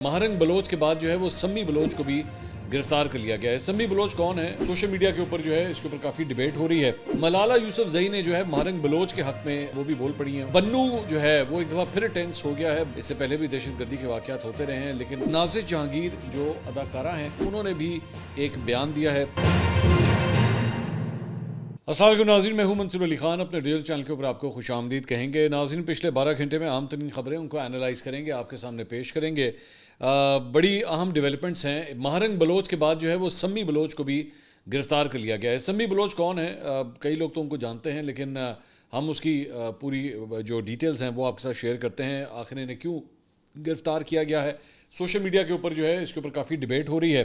مہرنگ بلوچ کے بعد جو ہے وہ سمی بلوچ کو بھی گرفتار کر لیا گیا ہے۔ سمی بلوچ کون ہے؟ سوشل میڈیا کے اوپر جو ہے اس کے اوپر کافی ڈیبیٹ ہو رہی ہے۔ ملالہ یوسفزئی نے جو ہے مہرنگ بلوچ کے حق میں وہ بھی بول پڑی ہیں۔ بنو جو ہے وہ ایک دفعہ پھر ٹینس ہو گیا ہے۔ اس سے پہلے بھی دہشت گردی کے واقعات ہوتے رہے ہیں، لیکن نازش جہانگیر جو اداکارہ ہیں انہوں نے بھی ایک بیان دیا ہے۔ السلام علیکم ناظرین، میں ہوں منصور علی خان، اپنے ڈیجیٹل چینل کے اوپر آپ کو خوش آمدید کہیں گے۔ ناظرین، پچھلے 12 گھنٹے میں اہم ترین خبریں ان کو اینالائز کریں گے، آپ کے سامنے پیش کریں گے۔ بڑی اہم ڈیولپمنٹس ہیں۔ مہرنگ بلوچ کے بعد جو ہے وہ سمی بلوچ کو بھی گرفتار کر لیا گیا ہے۔ سمی بلوچ کون ہے؟ کئی لوگ تو ان کو جانتے ہیں، لیکن ہم اس کی پوری جو ڈیٹیلز ہیں وہ آپ کے ساتھ شیئر کرتے ہیں۔ آخر انہیں کیوں گرفتار کیا گیا ہے؟ سوشل میڈیا کے اوپر جو ہے اس کے اوپر کافی ڈیبیٹ ہو رہی ہے۔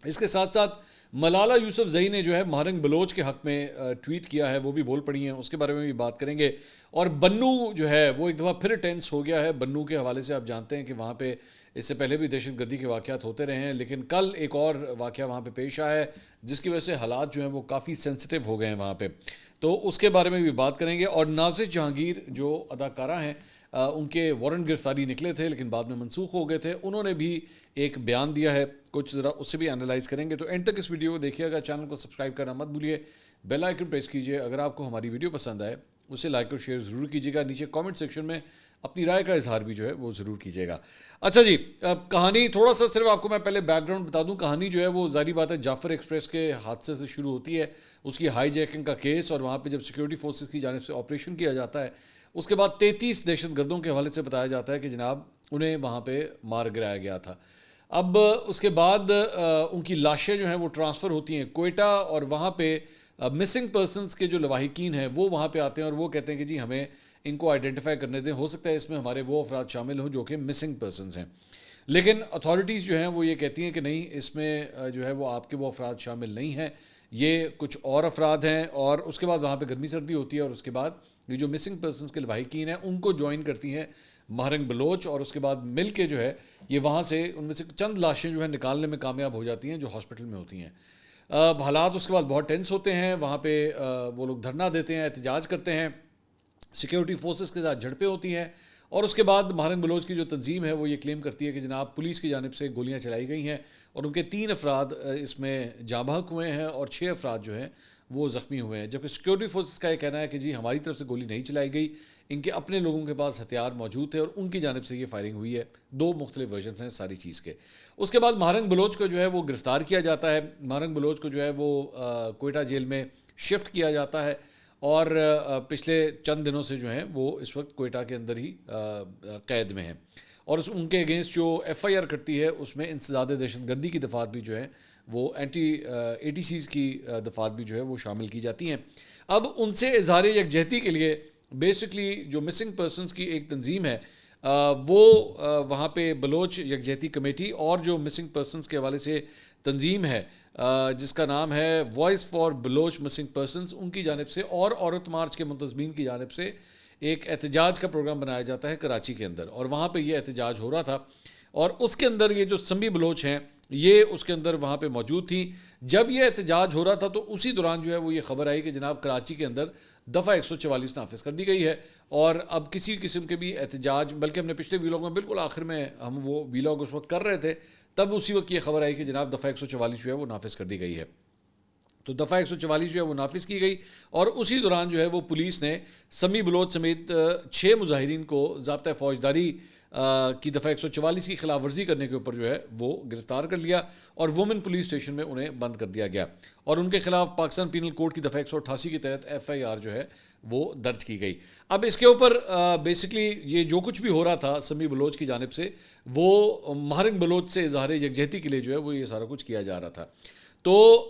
اس کے ساتھ ساتھ ملالہ یوسفزئی نے جو ہے مہرنگ بلوچ کے حق میں ٹویٹ کیا ہے، وہ بھی بول پڑی ہیں، اس کے بارے میں بھی بات کریں گے۔ اور بنو جو ہے وہ ایک دفعہ پھر ٹینس ہو گیا ہے۔ بنو کے حوالے سے آپ جانتے ہیں کہ وہاں پہ اس سے پہلے بھی دہشت گردی کے واقعات ہوتے رہے ہیں، لیکن کل ایک اور واقعہ وہاں پہ پیش آیا ہے جس کی وجہ سے حالات جو ہیں وہ کافی سینسٹیو ہو گئے ہیں وہاں پہ، تو اس کے بارے میں بھی بات کریں گے۔ اور نازش جہانگیر جو اداکارہ ہیں، ان کے وارنٹ گرفتاری نکلے تھے لیکن بعد میں منسوخ ہو گئے تھے، انہوں نے بھی ایک بیان دیا ہے، کچھ ذرا اس سے بھی انالائز کریں گے۔ تو اینڈ تک اس ویڈیو کو دیکھیے گا، چینل کو سبسکرائب کرنا مت بھولیے، بیل آئیکن پریس کیجیے۔ اگر آپ کو ہماری ویڈیو پسند آئے اسے لائک اور شیئر ضرور کیجیے گا۔ نیچے کامنٹ سیکشن میں اپنی رائے کا اظہار بھی جو ہے وہ ضرور کیجیے گا۔ اچھا جی، کہانی تھوڑا سا صرف آپ کو میں پہلے بیک گراؤنڈ بتا دوں۔ کہانی جو ہے وہ ظاہری بات ہے جعفر ایکسپریس کے حادثے سے شروع ہوتی ہے، اس کی ہائی جیکنگ کا کیس، اور وہاں پہ جب سیکورٹی فورسز کی جانب سے آپریشن کیا جاتا ہے، اس کے بعد 33 دہشت گردوں کے حوالے سے بتایا جاتا ہے کہ جناب انہیں وہاں پہ مار گرایا گیا تھا۔ اب اس کے بعد ان کی لاشیں جو ہیں وہ ٹرانسفر ہوتی ہیں کوئٹہ، اور وہاں پہ مسنگ پرسنز کے جو لواحقین ہیں وہ وہاں پہ آتے ہیں اور وہ کہتے ہیں کہ جی ہمیں ان کو آئیڈینٹیفائی کرنے دیں، ہو سکتا ہے اس میں ہمارے وہ افراد شامل ہوں جو کہ مسنگ پرسنز ہیں، لیکن اتھارٹیز جو ہیں وہ یہ کہتی ہیں کہ نہیں، اس میں جو ہے وہ آپ کے وہ افراد شامل نہیں ہیں، یہ کچھ اور افراد ہیں۔ اور اس کے بعد وہاں پہ گرمی سردی ہوتی ہے، اور اس کے بعد یہ جو مسنگ پرسنز کے لواحقین ہیں ان کو جوائن کرتی ہیں مہرنگ بلوچ، اور اس کے بعد مل کے جو ہے یہ وہاں سے ان میں سے چند لاشیں جو ہیں نکالنے میں کامیاب ہو جاتی ہیں جو ہاسپٹل میں ہوتی ہیں۔ حالات اس کے بعد بہت ٹینس ہوتے ہیں، وہاں پہ وہ لوگ دھرنا دیتے ہیں، احتجاج کرتے ہیں، سیکیورٹی فورسز کے ساتھ جھڑپیں ہوتی ہیں، اور اس کے بعد مہرنگ بلوچ کی جو تنظیم ہے وہ یہ کلیم کرتی ہے کہ جناب پولیس کی جانب سے گولیاں چلائی گئی ہیں، اور ان کے 3 افراد اس میں جاں بحق ہوئے ہیں اور 6 افراد جو ہیں وہ زخمی ہوئے ہیں، جبکہ سیکورٹی فورسز کا یہ کہنا ہے کہ جی ہماری طرف سے گولی نہیں چلائی گئی، ان کے اپنے لوگوں کے پاس ہتھیار موجود تھے اور ان کی جانب سے یہ فائرنگ ہوئی ہے۔ 2 مختلف ورژنز ہیں ساری چیز کے۔ اس کے بعد مہرنگ بلوچ کو جو ہے وہ گرفتار کیا جاتا ہے۔ مہرنگ بلوچ کو جو ہے وہ کوئٹہ جیل میں شفٹ کیا جاتا ہے، اور پچھلے چند دنوں سے جو ہیں وہ اس وقت کوئٹہ کے اندر ہی قید میں ہیں، اور ان کے اگینسٹ جو ایف آئی آر کٹتی ہے اس میں انسداد دہشت گردی کی دفعات بھی جو ہیں وہ اے ٹی سیز کی دفعات بھی جو ہے وہ شامل کی جاتی ہیں۔ اب ان سے اظہار یکجہتی کے لیے بیسکلی جو مسنگ پرسنز کی ایک تنظیم ہے، وہ وہاں پہ بلوچ یکجہتی کمیٹی اور جو مسنگ پرسنز کے حوالے سے تنظیم ہے جس کا نام ہے voice for Baloch missing persons, ان کی جانب سے اور عورت مارچ کے منتظمین کی جانب سے ایک احتجاج کا پروگرام بنایا جاتا ہے کراچی کے اندر، اور وہاں پہ یہ احتجاج ہو رہا تھا، اور اس کے اندر یہ جو سمی بلوچ ہیں یہ اس کے اندر وہاں پہ موجود تھیں۔ جب یہ احتجاج ہو رہا تھا تو اسی دوران جو ہے وہ یہ خبر آئی کہ جناب کراچی کے اندر دفعہ 144 نافذ کر دی گئی ہے، اور اب کسی قسم کے بھی احتجاج، بلکہ ہم نے پچھلے ویلاگ میں بالکل آخر میں ہم وہ ویلاگ اس وقت کر رہے تھے، تب اسی وقت یہ خبر آئی کہ جناب دفعہ 144 جو ہے وہ نافذ کر دی گئی ہے۔ تو دفعہ 144 جو ہے وہ نافذ کی گئی، اور اسی دوران جو ہے وہ پولیس نے سمی بلوچ سمیت 6 مظاہرین کو ضابطۂ فوجداری کی دفعہ 144 کی خلاف ورزی کرنے کے اوپر جو ہے وہ گرفتار کر لیا، اور وومن پولیس اسٹیشن میں انہیں بند کر دیا گیا، اور ان کے خلاف پاکستان پینل کوڈ کی دفعہ 188 کے تحت ایف آئی آر جو ہے وہ درج کی گئی۔ اب اس کے اوپر بیسکلی یہ جو کچھ بھی ہو رہا تھا سمی بلوچ کی جانب سے، وہ مہرنگ بلوچ سے اظہار یکجہتی کے لیے جو ہے وہ یہ سارا کچھ کیا جا رہا تھا۔ تو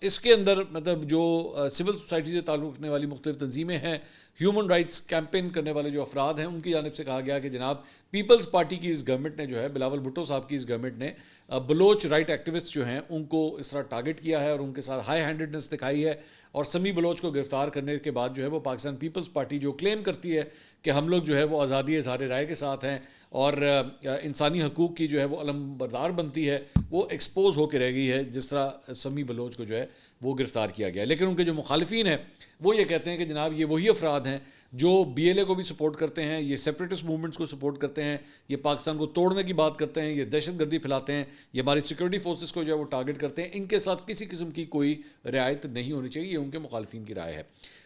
اس کے اندر مطلب جو سول سوسائٹی سے تعلق رکھنے والی مختلف تنظیمیں ہیں، ہیومن رائٹس کیمپین کرنے والے جو افراد ہیں، ان کی جانب سے کہا گیا کہ جناب پیپلز پارٹی کی اس گورنمنٹ نے جو ہے، بلاول بھٹو صاحب کی اس گورنمنٹ نے بلوچ رائٹ ایکٹیوسٹ جو ہیں ان کو اس طرح ٹارگٹ کیا ہے اور ان کے ساتھ ہائی ہینڈڈنس دکھائی ہے، اور سمی بلوچ کو گرفتار کرنے کے بعد جو ہے وہ پاکستان پیپلز پارٹی جو کلیم کرتی ہے کہ ہم لوگ جو ہے وہ آزادی اظہار رائے کے ساتھ ہیں اور انسانی حقوق کی جو ہے وہ علم بردار بنتی ہے، وہ ایکسپوز ہو کے رہ گئی ہے جس طرح سمیع بلوچ کو جو ہے وہ گرفتار کیا گیا. لیکن ان کے جو مخالفین ہیں وہ یہ کہتے ہیں کہ جناب یہ وہی افراد ہیں جو بی ایل اے کو بھی سپورٹ کرتے ہیں، یہ سیپریٹسٹ موومنٹس کو سپورٹ کرتے ہیں، یہ پاکستان کو توڑنے کی بات کرتے ہیں، یہ دہشت گردی پھیلاتے ہیں، یہ ہماری سیکورٹی فورسز کو جو ہے وہ ٹارگٹ کرتے ہیں. ان کے ساتھ کسی قسم کی کوئی رعایت نہیں ہونی چاہیے، یہ ان کے مخالفین کی رائے ہے.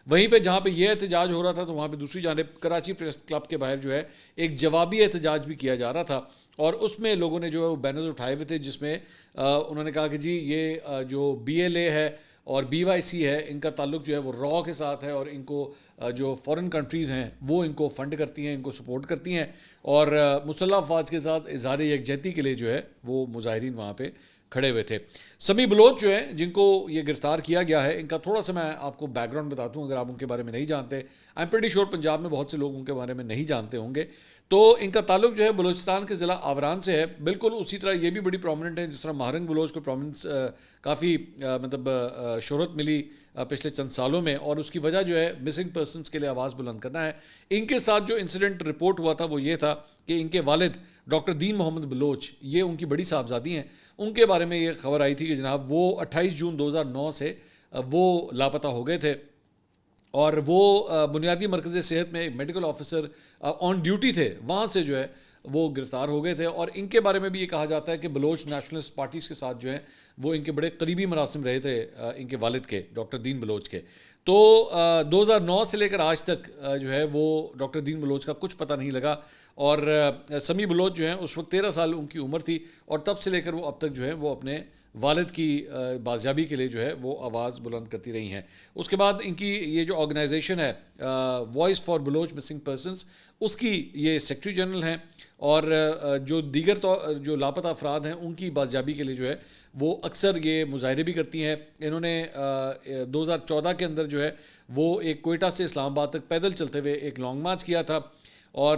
وہیں پہ جہاں پہ یہ احتجاج ہو رہا تھا تو وہاں پہ دوسری جانب کراچی پریس کلب کے باہر جو ہے ایک جوابی احتجاج بھی کیا جا رہا تھا، اور اس میں لوگوں نے جو ہے وہ بینرز اٹھائے ہوئے تھے جس میں انہوں نے کہا کہ جی یہ جو بی ایل اے ہے اور بی وائی سی ہے ان کا تعلق جو ہے وہ را کے ساتھ ہے، اور ان کو جو فورن کنٹریز ہیں وہ ان کو فنڈ کرتی ہیں، ان کو سپورٹ کرتی ہیں، اور مسلح افواج کے ساتھ اظہار یکجہتی کے لیے جو ہے وہ مظاہرین وہاں پہ کھڑے ہوئے تھے. سمیع بلوچ جو ہیں جن کو یہ گرفتار کیا گیا ہے، ان کا تھوڑا سا میں آپ کو بیک گراؤنڈ بتاتا ہوں اگر آپ ان کے بارے میں نہیں جانتے. I am pretty sure Punjab میں بہت سے لوگ ان کے بارے میں نہیں جانتے ہوں گے. تو ان کا تعلق جو ہے بلوچستان کے ضلع آوران سے ہے. بالکل اسی طرح یہ بھی بڑی پرومننٹ ہے جس طرح مہرنگ بلوچ کو پرومننس کافی مطلب شہرت ملی پچھلے چند سالوں میں، اور اس کی وجہ جو ہے مسنگ پرسنس کے لیے آواز بلند کرنا ہے. ان کے ساتھ جو انسیڈنٹ رپورٹ ہوا تھا وہ یہ تھا کہ ان کے والد ڈاکٹر دین محمد بلوچ، یہ ان کی بڑی صاحبزادی ہیں، ان کے بارے میں یہ خبر آئی تھی کہ جناب وہ 28 جون 2009 سے وہ لاپتہ ہو گئے تھے، اور وہ بنیادی مرکز صحت میں ایک میڈیکل آفیسر آن ڈیوٹی تھے، وہاں سے جو ہے وہ گرفتار ہو گئے تھے. اور ان کے بارے میں بھی یہ کہا جاتا ہے کہ بلوچ نیشنلسٹ پارٹیز کے ساتھ جو ہیں وہ ان کے بڑے قریبی مراسم رہے تھے ان کے والد کے، ڈاکٹر دین بلوچ کے. تو 2009 سے لے کر آج تک جو ہے وہ ڈاکٹر دین بلوچ کا کچھ پتہ نہیں لگا، اور سمیع بلوچ جو ہیں اس وقت 13 سال ان کی عمر تھی، اور تب سے لے کر وہ اب تک جو ہے وہ اپنے والد کی بازیابی کے لیے جو ہے وہ آواز بلند کرتی رہی ہیں. اس کے بعد ان کی یہ جو آرگنائزیشن ہے voice for Baloch missing persons, اس کی یہ سیکرٹری جنرل ہیں، اور جو دیگر جو لاپتہ افراد ہیں ان کی بازیابی کے لیے جو ہے وہ اکثر یہ مظاہرے بھی کرتی ہیں. انہوں نے 2014 کے اندر جو ہے وہ ایک کوئٹہ سے اسلام آباد تک پیدل چلتے ہوئے ایک لانگ مارچ کیا تھا، اور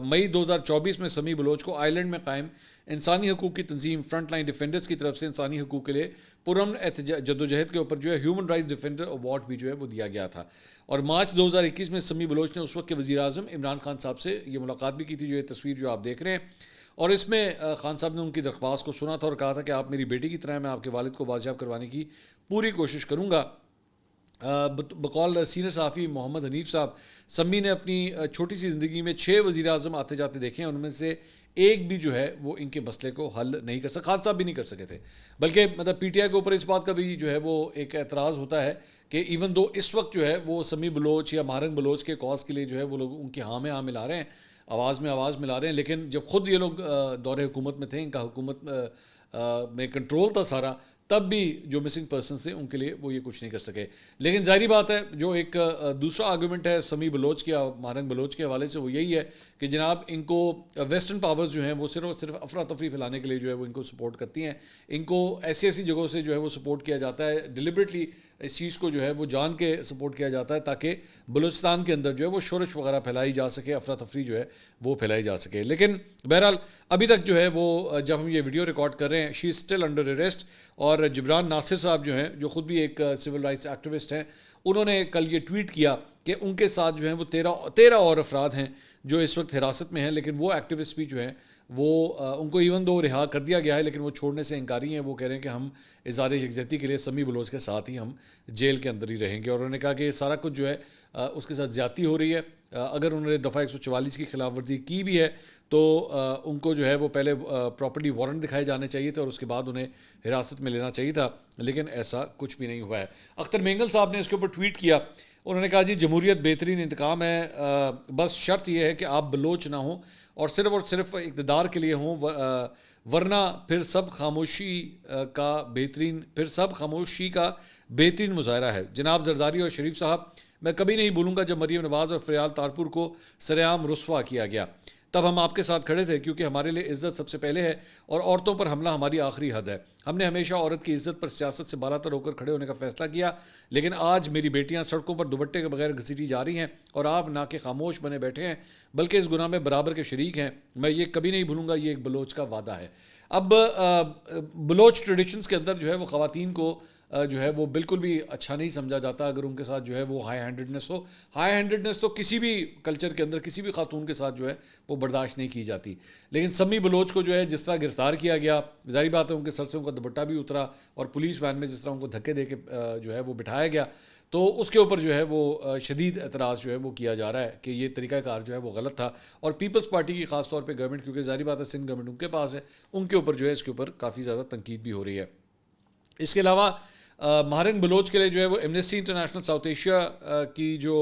مئی 2024 میں سمیع بلوچ کو آئرلینڈ میں قائم انسانی حقوق کی تنظیم فرنٹ لائن ڈیفینڈرز کی طرف سے انسانی حقوق کے لیے پرامن جدوجہد کے اوپر جو ہے ہیومن رائٹس ڈیفینڈر ایوارڈ بھی جو ہے وہ دیا گیا تھا. اور مارچ 2021 میں سمیع بلوچ نے اس وقت کے وزیر اعظم عمران خان صاحب سے یہ ملاقات بھی کی تھی، جو یہ تصویر جو آپ دیکھ رہے ہیں. اور اس میں خان صاحب نے ان کی درخواست کو سنا تھا اور کہا تھا کہ آپ میری بیٹی کی طرح، میں آپ کے والد کو بازیاب کروانے کی پوری کوشش کروں گا. بقول سینئر صحافی محمد حنیف صاحب، سمیع نے اپنی چھوٹی سی زندگی میں 6 وزیر اعظم آتے جاتے دیکھے ہیں، ان میں سے ایک بھی جو ہے وہ ان کے مسئلے کو حل نہیں کر سکا. خان صاحب بھی نہیں کر سکے تھے، بلکہ مطلب پی ٹی آئی کے اوپر اس بات کا بھی جو ہے وہ ایک اعتراض ہوتا ہے کہ ایون دو اس وقت جو ہے وہ سمیع بلوچ یا مہرنگ بلوچ کے کاز کے لیے جو ہے وہ لوگ ان کی ہاں میں ہاں ملا رہے ہیں، آواز میں آواز ملا رہے ہیں، لیکن جب خود یہ لوگ دور حکومت میں تھے، ان کا حکومت میں کنٹرول تھا سارا، تب بھی جو مسنگ پرسنس تھے ان کے لیے وہ یہ کچھ نہیں کر سکے. لیکن ظاہری بات ہے جو ایک دوسرا آرگومنٹ ہے سمیع بلوچ کے مہرنگ بلوچ کے حوالے سے، وہ یہی ہے کہ جناب ان کو ویسٹرن پاورز جو ہیں وہ صرف افراتفری پھیلانے کے لیے جو ہے وہ ان کو سپورٹ کرتی ہیں. ان کو ایسی ایسی جگہوں سے جو ہے وہ سپورٹ کیا جاتا ہے، ڈیلیبریٹلی اس چیز کو جو ہے وہ جان کے سپورٹ کیا جاتا ہے تاکہ بلوچستان کے اندر جو ہے وہ شورش وغیرہ پھیلائی جا سکے، افراتفری جو ہے وہ پھیلائی جا سکے. لیکن بہرحال ابھی تک جو ہے وہ جب ہم یہ ویڈیو ریکارڈ کر رہے ہیں شی از اسٹل انڈر اریسٹ. اور جبران ناصر صاحب جو ہیں، جو خود بھی ایک سول رائٹس ایکٹیوسٹ ہیں، انہوں نے کل یہ ٹویٹ کیا کہ ان کے ساتھ جو ہیں وہ 13 اور افراد ہیں جو اس وقت حراست میں ہیں، لیکن وہ ایکٹیوسٹ بھی جو ہیں وہ ان کو ایون دو رہا کر دیا گیا ہے لیکن وہ چھوڑنے سے انکاری ہیں. وہ کہہ رہے ہیں کہ ہم اظہار یکجہتی کے لیے سمیع بلوچ کے ساتھ ہی ہم جیل کے اندر ہی رہیں گے. اور انہوں نے کہا کہ یہ سارا کچھ جو ہے اس کے ساتھ زیادتی ہو رہی ہے. اگر انہوں نے دفعہ 144 کی خلاف ورزی کی بھی ہے تو ان کو جو ہے وہ پہلے پراپرٹی وارنٹ دکھائے جانے چاہیے تھے اور اس کے بعد انہیں حراست میں لینا چاہیے تھا، لیکن ایسا کچھ بھی نہیں ہوا ہے. اختر مینگل صاحب نے اس کے اوپر ٹویٹ کیا، انہوں نے کہا جی جمہوریت بہترین انتقام ہے، بس شرط یہ ہے کہ آپ بلوچ نہ ہوں اور صرف اقتدار کے لیے ہوں، ورنہ پھر سب خاموشی کا بہترین مظاہرہ ہے. جناب زرداری اور شریف صاحب، میں کبھی نہیں بھولوں گا جب مریم نواز اور فریال تارپور کو سرعام رسوا کیا گیا، تب ہم آپ کے ساتھ کھڑے تھے کیونکہ ہمارے لیے عزت سب سے پہلے ہے اور عورتوں پر حملہ ہماری آخری حد ہے. ہم نے ہمیشہ عورت کی عزت پر سیاست سے بالا تر ہو کر کھڑے ہونے کا فیصلہ کیا، لیکن آج میری بیٹیاں سڑکوں پر دوپٹے کے بغیر گھسیٹی جا رہی ہیں اور آپ نہ کہ خاموش بنے بیٹھے ہیں بلکہ اس گناہ میں برابر کے شریک ہیں. میں یہ کبھی نہیں بھولوں گا، یہ ایک بلوچ کا وعدہ ہے. اب بلوچ ٹریڈیشنز کے اندر جو ہے وہ خواتین کو جو ہے وہ بالکل بھی اچھا نہیں سمجھا جاتا اگر ان کے ساتھ جو ہے وہ ہائی ہینڈڈنس ہو. ہائی ہینڈڈنس تو کسی بھی کلچر کے اندر کسی بھی خاتون کے ساتھ جو ہے وہ برداشت نہیں کی جاتی. لیکن سمی بلوچ کو جو ہے جس طرح گرفتار کیا گیا, ظاہری بات ہے ان کے سر سے ان کا دوپٹہ بھی اترا, اور پولیس وین میں جس طرح ان کو دھکے دے کے جو ہے وہ بٹھایا گیا, تو اس کے اوپر جو ہے وہ شدید اعتراض جو ہے وہ کیا جا رہا ہے کہ یہ طریقہ کار جو ہے وہ غلط تھا. اور پیپلز پارٹی کی خاص طور پہ گورنمنٹ, کیونکہ ظاہری بات ہے سندھ گورنمنٹ ان کے پاس ہے, ان کے اوپر جو ہے اس کے اوپر کافی زیادہ تنقید بھی ہو رہی ہے. اس کے علاوہ مہرنگ بلوچ کے لیے جو ہے وہ ایمنسٹی انٹرنیشنل ساؤتھ ایشیا کی جو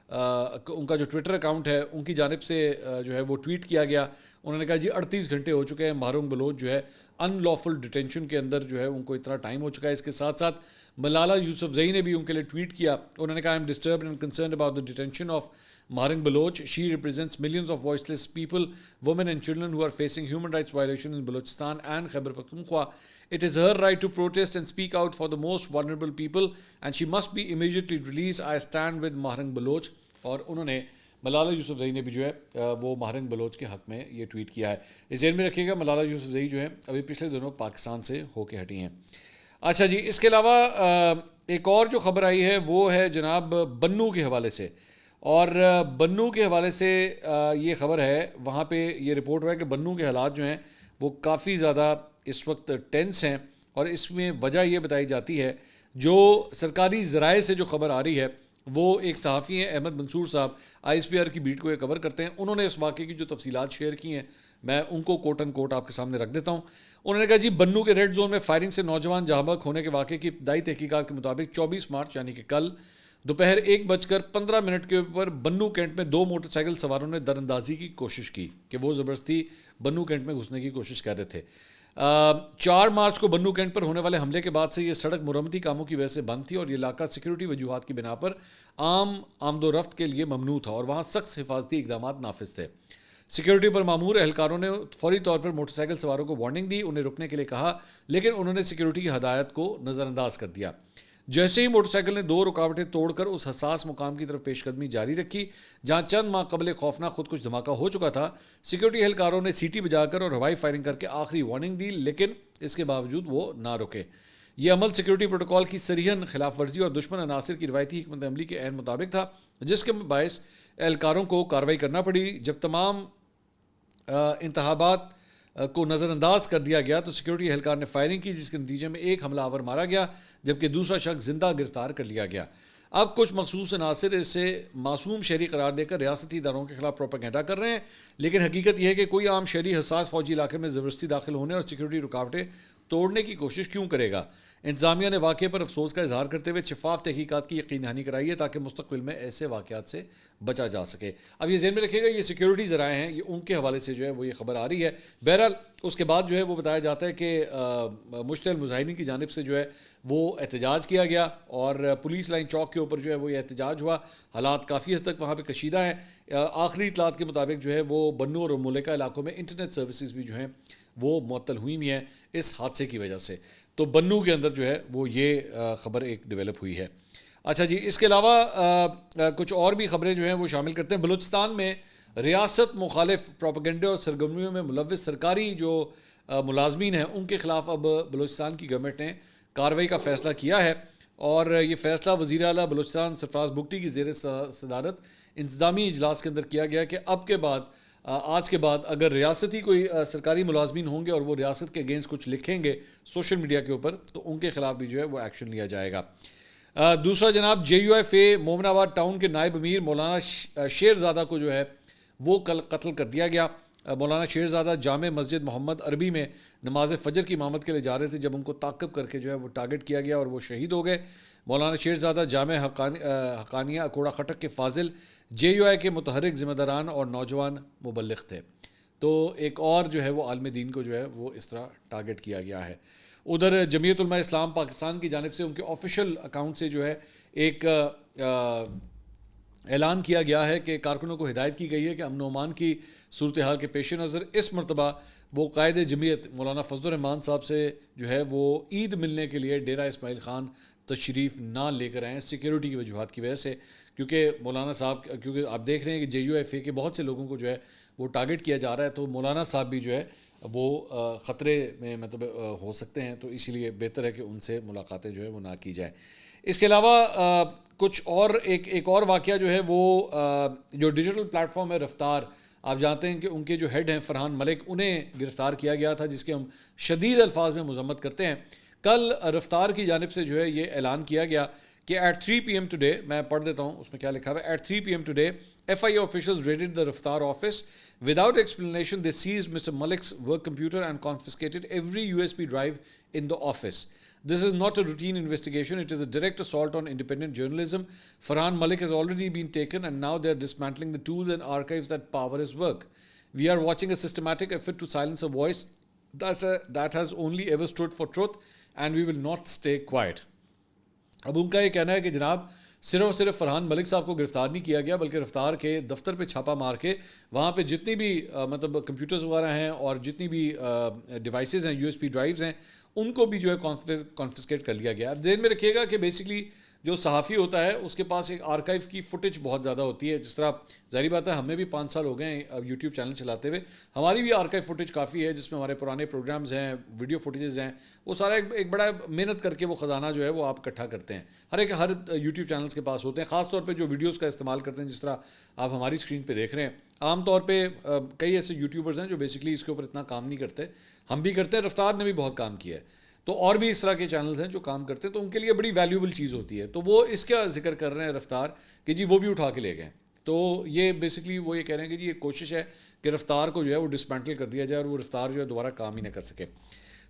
ان کا جو ٹویٹر اکاؤنٹ ہے ان کی جانب سے جو ہے وہ ٹویٹ کیا گیا. انہوں نے کہا جی 38 گھنٹے ہو چکے ہیں مہرنگ بلوچ جو ہے ان لافل ڈیٹینشن کے اندر جو ہے ان کو اتنا ٹائم ہو چکا ہے. اس کے ساتھ ساتھ ملالہ یوسفزئی نے بھی ان کے لیے ٹویٹ کیا. انہوں نے کہا I am disturbed and concerned about the detention of Mahrang Baloch. She represents millions of voiceless people, women and children who are facing human rights violations in Balochistan and Khyber Pakhtunkhwa. It is her right to protest and speak out for the most vulnerable people and she must be immediately released. I stand with Mahrang Baloch. اور انہوں نے ملالہ یوسفزئی نے بھی جو ہے وہ مہرنگ بلوچ کے حق میں یہ ٹویٹ کیا ہے. اس ذہن میں رکھیے گا ملالہ یوسفزئی جو ہے ابھی پچھلے دنوں پاکستان سے ہو کے ہٹی ہیں. اچھا جی, اس کے علاوہ ایک اور جو خبر آئی ہے وہ ہے جناب بنو کے حوالے سے. اور بنو کے حوالے سے یہ خبر ہے, وہاں پہ یہ رپورٹ ہوا ہے کہ بنو کے حالات جو ہیں وہ کافی زیادہ اس وقت ٹینس ہیں. اور اس میں وجہ یہ بتائی جاتی ہے, جو سرکاری ذرائع سے جو خبر آ رہی ہے, وہ ایک صحافی ہیں احمد منصور صاحب, آئی ایس پی آر کی بیٹ کو یہ کور کرتے ہیں. انہوں نے اس واقعے کی جو تفصیلات شیئر کی ہیں میں ان کو کوٹ اینڈ کوٹ آپ کے سامنے رکھ دیتا ہوں. انہوں نے کہا جی بنو کے ریڈ زون میں فائرنگ سے نوجوان جاں بحق ہونے کے واقعے کی ابتدائی تحقیقات کے مطابق 24 مارچ یعنی کہ کل دوپہر 1:15 کے اوپر بنو کینٹ میں 2 موٹر سائیکل سواروں نے در اندازی کی کوشش کی کہ وہ زبردستی بنو کینٹ میں گھسنے کی کوشش کر رہے تھے. 4 مارچ کو بنو کینٹ پر ہونے والے حملے کے بعد سے یہ سڑک مرمتی کاموں کی وجہ سے بند تھی اور یہ علاقہ سیکیورٹی وجوہات کی بنا پر عام آمد و رفت کے لیے ممنوع تھا اور وہاں سخت حفاظتی اقدامات نافذ تھے. سیکیورٹی پر مامور اہلکاروں نے فوری طور پر موٹر سائیکل سواروں کو وارننگ دی, انہیں رکنے کے لیے کہا, لیکن انہوں نے سیکیورٹی کی ہدایت کو نظر انداز کر دیا. جیسے ہی موٹر سائیکل نے 2 رکاوٹیں توڑ کر اس حساس مقام کی طرف پیش قدمی جاری رکھی جہاں چند ماہ قبل خوفناک خودکش دھماکہ ہو چکا تھا, سیکیورٹی اہلکاروں نے سیٹی بجا کر اور ہوائی فائرنگ کر کے آخری وارننگ دی, لیکن اس کے باوجود وہ نہ رکے. یہ عمل سیکیورٹی پروٹوکول کی صریحاً خلاف ورزی اور دشمن عناصر کی روایتی حکمت عملی کے عین مطابق تھا, جس کے باعث اہلکاروں کو کارروائی کرنا پڑی. جب تمام انتخابات کو نظر انداز کر دیا گیا تو سیکیورٹی اہلکار نے فائرنگ کی, جس کے نتیجے میں ایک حملہ آور مارا گیا جبکہ دوسرا شخص زندہ گرفتار کر لیا گیا. اب کچھ مخصوص عناصر اسے معصوم شہری قرار دے کر ریاستی اداروں کے خلاف پروپیگنڈا کر رہے ہیں, لیکن حقیقت یہ ہے کہ کوئی عام شہری حساس فوجی علاقے میں زبردستی داخل ہونے اور سیکیورٹی رکاوٹیں توڑنے کی کوشش کیوں کرے گا. انتظامیہ نے واقعے پر افسوس کا اظہار کرتے ہوئے شفاف تحقیقات کی یقین دہانی کرائی ہے تاکہ مستقبل میں ایسے واقعات سے بچا جا سکے. اب یہ ذہن میں رکھیے گا یہ سیکیورٹی ذرائع ہیں, یہ ان کے حوالے سے جو ہے وہ یہ خبر آ رہی ہے. بہرحال اس کے بعد جو ہے وہ بتایا جاتا ہے کہ مشتعل مظاہرین کی جانب سے جو ہے وہ احتجاج کیا گیا اور پولیس لائن چوک کے اوپر جو ہے وہ یہ احتجاج ہوا. حالات کافی حد تک وہاں پہ کشیدہ ہیں. آخری اطلاعات کے مطابق جو ہے وہ بنو اور ملکہ علاقوں میں انٹرنیٹ سروسز بھی جو ہیں وہ معطل ہوئی ہیں اس حادثے کی وجہ سے. تو بنو کے اندر جو ہے وہ یہ خبر ایک ڈیولپ ہوئی ہے. اچھا جی, اس کے علاوہ کچھ اور بھی خبریں جو ہیں وہ شامل کرتے ہیں. بلوچستان میں ریاست مخالف پروپیگنڈے اور سرگرمیوں میں ملوث سرکاری جو ملازمین ہیں ان کے خلاف اب بلوچستان کی گورنمنٹ نے کارروائی کا فیصلہ کیا ہے, اور یہ فیصلہ وزیر اعلیٰ بلوچستان سرفراز بگٹی کی زیر صدارت انتظامی اجلاس کے اندر کیا گیا کہ اب کے بعد آج کے بعد اگر ریاستی کوئی سرکاری ملازمین ہوں گے اور وہ ریاست کے اگینسٹ کچھ لکھیں گے سوشل میڈیا کے اوپر تو ان کے خلاف بھی جو ہے وہ ایکشن لیا جائے گا. دوسرا جناب JUIF مومن آباد ٹاؤن کے نائب امیر مولانا شیرزادہ کو جو ہے وہ کل قتل کر دیا گیا. مولانا شیرزادہ جامع مسجد محمد عربی میں نماز فجر کی امامت کے لیے جا رہے تھے جب ان کو تعقب کر کے جو ہے وہ ٹارگٹ کیا گیا اور وہ شہید ہو گئے. مولانا شیرزادہ جامع حقانیہ اکوڑا خٹک کے فاضل JUI کے متحرک ذمہ داران اور نوجوان مبلغ تھے. تو ایک اور جو ہے وہ عالم دین کو جو ہے وہ اس طرح ٹارگٹ کیا گیا ہے. ادھر جمعیت علماء اسلام پاکستان کی جانب سے ان کے آفیشیل اکاؤنٹ سے جو ہے ایک اعلان کیا گیا ہے کہ کارکنوں کو ہدایت کی گئی ہے کہ امن و امان کی صورتحال کے پیش نظر اس مرتبہ وہ قائد جمعیت مولانا فضل الرحمان صاحب سے جو ہے وہ عید ملنے کے لیے ڈیرہ اسماعیل خان تشریف نہ لے کر آئیں سیکیورٹی کی وجوہات کی وجہ سے, کیونکہ مولانا صاحب کیونکہ آپ دیکھ رہے ہیں کہ JUIF کے بہت سے لوگوں کو جو ہے وہ ٹارگٹ کیا جا رہا ہے, تو مولانا صاحب بھی جو ہے وہ خطرے میں مطلب ہو سکتے ہیں، تو اسی لیے بہتر ہے کہ ان سے ملاقاتیں جو ہے وہ نہ کی جائیں۔ اس کے علاوہ کچھ اور ایک اور واقعہ جو ہے وہ جو ڈیجیٹل پلیٹ فارم ہے رفتار، آپ جانتے ہیں کہ ان کے جو ہیڈ ہیں فرحان ملک، انہیں گرفتار کیا گیا تھا، جس کے ہم شدید الفاظ میں مذمت کرتے ہیں۔ کل رفتار کی جانب سے جو ہے یہ اعلان کیا گیا کہ ایٹ 3 PM ٹوڈے، میں پڑھ دیتا ہوں اس میں کیا لکھا ہوا ہے، at 3 PM today FIA officials raided the Raftar office. Without explanation, they seized Mr. Malik's work computer and confiscated every USB drive in the office. This is not a routine investigation, it is a direct assault on independent journalism. Farhan Malik has already been taken and now they are dismantling the tools and archives that power his work. We are watching a systematic effort to silence a voice that has only ever stood for truth, and we will not stay quiet. اب ان کا یہ کہنا ہے کہ جناب صرف فرحان ملک صاحب کو گرفتار نہیں کیا گیا، بلکہ رفتار کے دفتر پہ چھاپا مار کے وہاں پہ جتنی بھی مطلب کمپیوٹرز وغیرہ ہیں اور جتنی بھی ڈیوائسز ہیں، USB ڈرائیوز ہیں، ان کو بھی جو ہے کانفسکیٹ کر لیا گیا۔ اب ذہن میں رکھیے گا کہ بیسکلی جو صحافی ہوتا ہے اس کے پاس ایک آرکائیو کی فوٹیج بہت زیادہ ہوتی ہے، جس طرح ظاہری بات ہے ہمیں بھی 5 سال ہو گئے ہیں اب یوٹیوب چینل چلاتے ہوئے، ہماری بھی آرکائیو فوٹیج کافی ہے، جس میں ہمارے پرانے پروگرامز ہیں، ویڈیو فوٹیجز ہیں، وہ سارا ایک بڑا محنت کر کے وہ خزانہ جو ہے وہ آپ اکٹھا کرتے ہیں، ہر یوٹیوب چینلز کے پاس ہوتے ہیں، خاص طور پہ جو ویڈیوز کا استعمال کرتے ہیں، جس طرح آپ ہماری اسکرین پہ دیکھ رہے ہیں۔ عام طور پہ کئی ایسے یوٹیوبرز ہیں جو بیسکلی اس کے اوپر اتنا کام نہیں کرتے، ہم بھی کرتے ہیں، رفتار نے بھی بہت کام کیا ہے، تو اور بھی اس طرح کے چینلز ہیں جو کام کرتے ہیں، تو ان کے لیے بڑی ویلیوبل چیز ہوتی ہے، تو وہ اس کا ذکر کر رہے ہیں رفتار کہ جی وہ بھی اٹھا کے لے گئے، تو یہ بیسکلی وہ یہ کہہ رہے ہیں کہ جی ایک کوشش ہے کہ رفتار کو جو ہے وہ ڈسمینٹل کر دیا جائے اور وہ رفتار جو ہے دوبارہ کام ہی نہ کر سکے۔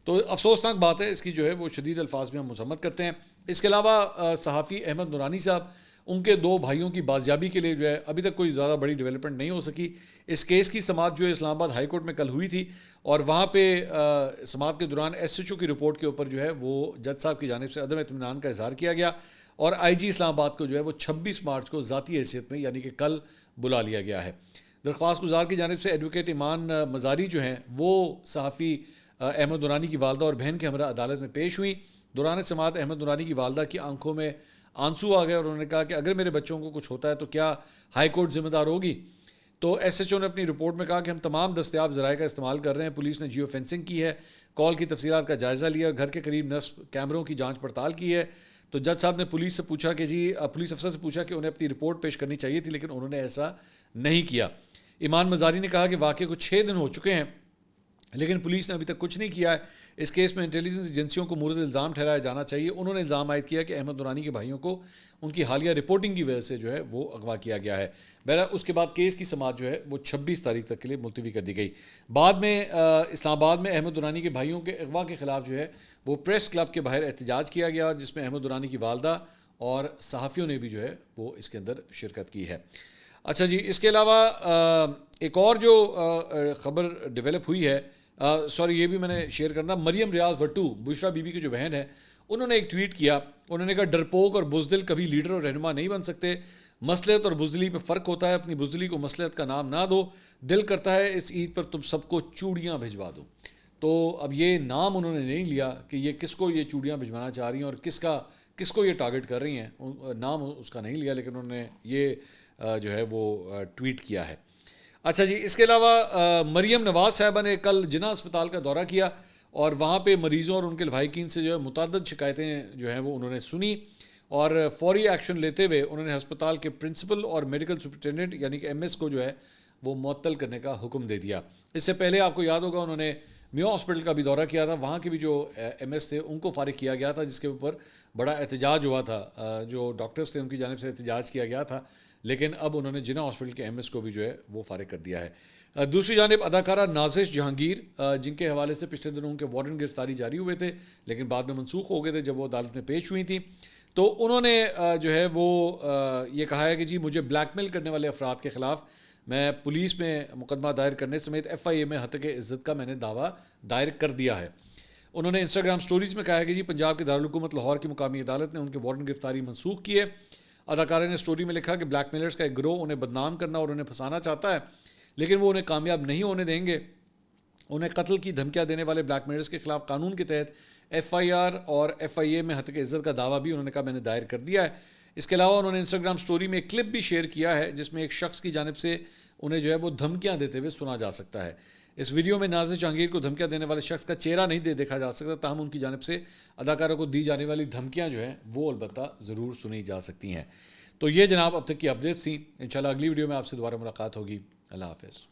تو افسوسناک بات ہے، اس کی جو ہے وہ شدید الفاظ میں ہم مذمت کرتے ہیں۔ اس کے علاوہ صحافی احمد نورانی صاحب، ان کے 2 بھائیوں کی بازیابی کے لیے جو ہے ابھی تک کوئی زیادہ بڑی ڈیولپمنٹ نہیں ہو سکی۔ اس کیس کی سماعت جو ہے اسلام آباد ہائی کورٹ میں کل ہوئی تھی، اور وہاں پہ سماعت کے دوران SHO کی رپورٹ کے اوپر جو ہے وہ جج صاحب کی جانب سے عدم اطمینان کا اظہار کیا گیا، اور IG اسلام آباد کو جو ہے وہ 26 مارچ کو ذاتی حیثیت میں یعنی کہ کل بلا لیا گیا ہے۔ درخواست گزار کی جانب سے ایڈوکیٹ ایمان مزاری جو ہیں وہ صحافی احمد نورانی کی والدہ اور بہن کے ہمراہ عدالت میں پیش ہوئیں۔ دوران سماعت احمد نورانی کی والدہ کی آنکھوں میں آنسو آ گئے اور انہوں نے کہا کہ اگر میرے بچوں کو کچھ ہوتا ہے تو کیا ہائی کورٹ ذمہ دار ہوگی؟ تو SHO نے اپنی رپورٹ میں کہا کہ ہم تمام دستیاب ذرائع کا استعمال کر رہے ہیں، پولیس نے جیو فینسنگ کی ہے، کال کی تفصیلات کا جائزہ لیا، گھر کے قریب نصب کیمروں کی جانچ پڑتال کی ہے۔ تو جج صاحب نے پولیس افسر سے پوچھا کہ انہیں اپنی رپورٹ پیش کرنی چاہیے تھی، لیکن انہوں نے ایسا نہیں کیا۔ ایمان مزاری نے کہا کہ واقعے کو 6 دن ہو چکے ہیں لیکن پولیس نے ابھی تک کچھ نہیں کیا ہے، اس کیس میں انٹیلیجنس ایجنسیوں کو مورد الزام ٹھہرایا جانا چاہیے۔ انہوں نے الزام عائد کیا کہ احمد نورانی کے بھائیوں کو ان کی حالیہ رپورٹنگ کی وجہ سے جو ہے وہ اغوا کیا گیا ہے۔ بہرحال اس کے بعد کیس کی سماعت جو ہے وہ 26 تاریخ تک کے لیے ملتوی کر دی گئی۔ بعد میں اسلام آباد میں احمد نورانی کے بھائیوں کے اغوا کے خلاف جو ہے وہ پریس کلب کے باہر احتجاج کیا گیا، جس میں احمد نورانی کی والدہ اور صحافیوں نے بھی جو ہے وہ اس کے اندر شرکت کی ہے۔ اچھا جی، اس کے علاوہ ایک اور جو خبر ڈیولپ ہوئی ہے، یہ بھی میں نے شیئر کرنا، مریم ریاض وٹو، بشرا بی بی کی جو بہن ہے، انہوں نے ایک ٹویٹ کیا، انہوں نے کہا ڈرپوک اور بزدل کبھی لیڈر اور رہنما نہیں بن سکتے، مصلحت اور بزدلی میں فرق ہوتا ہے، اپنی بزدلی کو مصلحت کا نام نہ دو، دل کرتا ہے اس عید پر تم سب کو چوڑیاں بھجوا دو۔ تو اب یہ نام انہوں نے نہیں لیا کہ یہ کس کو یہ چوڑیاں بھجوانا چاہ رہی ہیں اور کس کو یہ ٹارگٹ کر رہی ہیں، نام اس کا نہیں لیا، لیکن انہوں نے یہ جو ہے وہ ٹویٹ کیا ہے۔ اچھا جی، اس کے علاوہ مریم نواز صاحبہ نے کل جناح اسپتال کا دورہ کیا اور وہاں پہ مریضوں اور ان کے لواحقین سے جو ہے متعدد شکایتیں جو ہیں وہ انہوں نے سنی، اور فوری ایکشن لیتے ہوئے انہوں نے ہسپتال کے پرنسپل اور میڈیکل سپرنٹینڈنٹ یعنی کہ MS کو جو ہے وہ معطل کرنے کا حکم دے دیا۔ اس سے پہلے آپ کو یاد ہوگا انہوں نے میو ہاسپٹل کا بھی دورہ کیا تھا، وہاں کے بھی جو MS تھے ان کو فارغ کیا گیا تھا، جس کے اوپر بڑا احتجاج ہوا تھا، جو ڈاکٹرز تھے ان کی جانب سے احتجاج کیا گیا تھا، لیکن اب انہوں نے جناح ہاسپٹل کے MS کو بھی جو ہے وہ فارغ کر دیا ہے۔ دوسری جانب اداکارہ نازش جہانگیر، جن کے حوالے سے پچھلے دنوں ان کے وارنٹ گرفتاری جاری ہوئے تھے لیکن بعد میں منسوخ ہو گئے تھے جب وہ عدالت میں پیش ہوئی تھیں، تو انہوں نے جو ہے وہ یہ کہا ہے کہ جی مجھے بلیک میل کرنے والے افراد کے خلاف میں پولیس میں مقدمہ دائر کرنے سمیت FIA میں ہتک عزت کا میں نے دعویٰ دائر کر دیا ہے۔ انہوں نے انسٹاگرام سٹوریز میں کہا ہے کہ جی پنجاب کے دارالحکومت لاہور کی مقامی عدالت نے ان کے وارنٹ گرفتاری منسوخ کی ہے۔ اداکارہ نے سٹوری میں لکھا کہ بلیک میلرز کا ایک گروہ انہیں بدنام کرنا اور انہیں پھنسانا چاہتا ہے، لیکن وہ انہیں کامیاب نہیں ہونے دیں گے۔ انہیں قتل کی دھمکیاں دینے والے بلیک میلرز کے خلاف قانون کے تحت FIR اور FIA میں ہتک عزت کا دعویٰ بھی انہوں نے کہا میں نے دائر کر دیا ہے۔ اس کے علاوہ انہوں نے انسٹاگرام سٹوری میں ایک کلپ بھی شیئر کیا ہے جس میں ایک شخص کی جانب سے انہیں جو ہے وہ دھمکیاں دیتے ہوئے سنا جا سکتا ہے۔ اس ویڈیو میں ناظر جہانگیر کو دھمکیاں دینے والے شخص کا چہرہ نہیں دیکھا جا سکتا، تاہم ان کی جانب سے اداکارہ کو دی جانے والی دھمکیاں جو ہیں وہ البتہ ضرور سنی جا سکتی ہیں۔ تو یہ جناب اب تک کی اپڈیٹس تھیں، انشاءاللہ اگلی ویڈیو میں آپ سے دوبارہ ملاقات ہوگی۔ اللہ حافظ۔